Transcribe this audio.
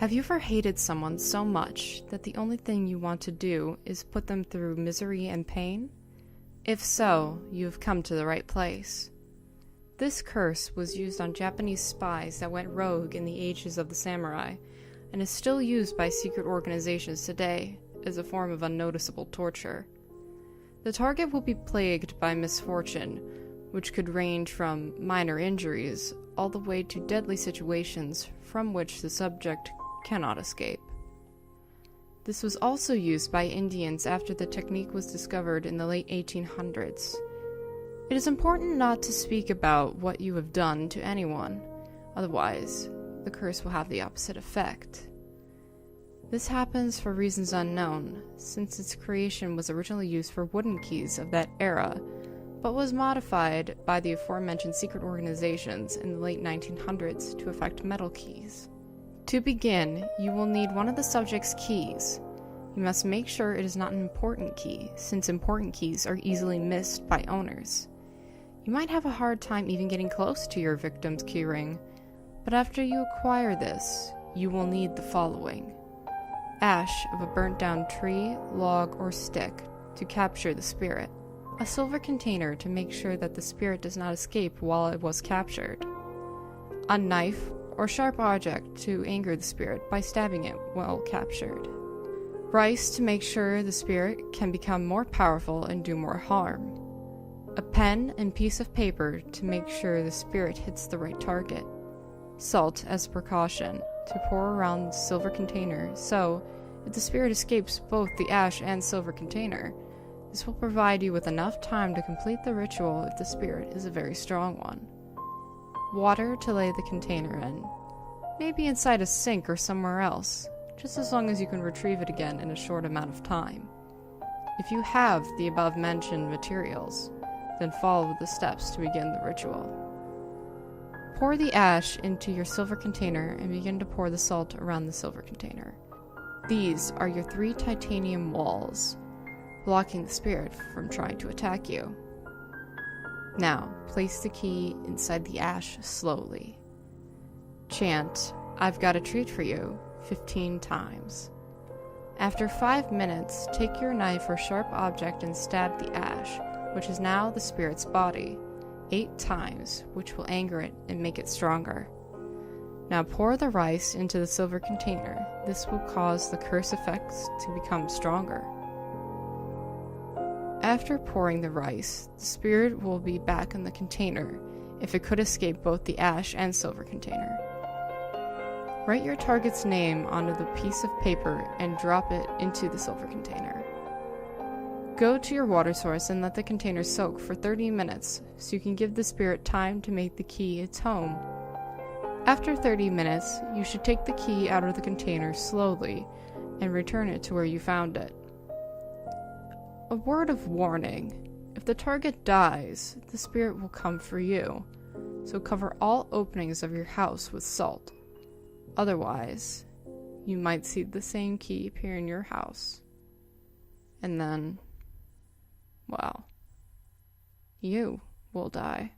Have you ever hated someone so much that the only thing you want to do is put them through misery and pain? If so, you have come to the right place. This curse was used on Japanese spies that went rogue in the ages of the samurai, and is still used by secret organizations today as a form of unnoticeable torture. The target will be plagued by misfortune, which could range from minor injuries all the way to deadly situations from which the subject cannot escape. This was also used by Indians after the technique was discovered in the late 1800s. It is important not to speak about what you have done to anyone, otherwise the curse will have the opposite effect. This happens for reasons unknown, since its creation was originally used for wooden keys of that era, but was modified by the aforementioned secret organizations in the late 1900s to affect metal keys. To begin, you will need one of the subject's keys. You must make sure it is not an important key, since important keys are easily missed by owners. You might have a hard time even getting close to your victim's keyring, but after you acquire this, you will need the following: ash of a burnt-down tree, log, or stick to capture the spirit, a silver container to make sure that the spirit does not escape while it was captured, a knife or sharp object to anger the spirit by stabbing it while captured, rice to make sure the spirit can become more powerful and do more harm, a pen and piece of paper to make sure the spirit hits the right target, salt as a precaution to pour around the silver container, so if the spirit escapes both the ash and silver container, this will provide you with enough time to complete the ritual if the spirit is a very strong one. Water to lay the container in, maybe inside a sink or somewhere else, just as long as you can retrieve it again in a short amount of time. If you have the above-mentioned materials, then follow the steps to begin the ritual. Pour the ash into your silver container and begin to pour the salt around the silver container. These are your 3 titanium walls, blocking the spirit from trying to attack you. Now, place the key inside the ash slowly. Chant, "I've got a treat for you," 15 times. After 5 minutes, take your knife or sharp object and stab the ash, which is now the spirit's body, 8 times, which will anger it and make it stronger. Now pour the rice into the silver container. This will cause the curse effects to become stronger. After pouring the rice, the spirit will be back in the container, if it could escape both the ash and silver container. Write your target's name onto the piece of paper and drop it into the silver container. Go to your water source and let the container soak for 30 minutes, so you can give the spirit time to make the key its home. After 30 minutes, you should take the key out of the container slowly and return it to where you found it. A word of warning: if the target dies, the spirit will come for you, so cover all openings of your house with salt. Otherwise, you might see the same key appear in your house. And then, well, you will die.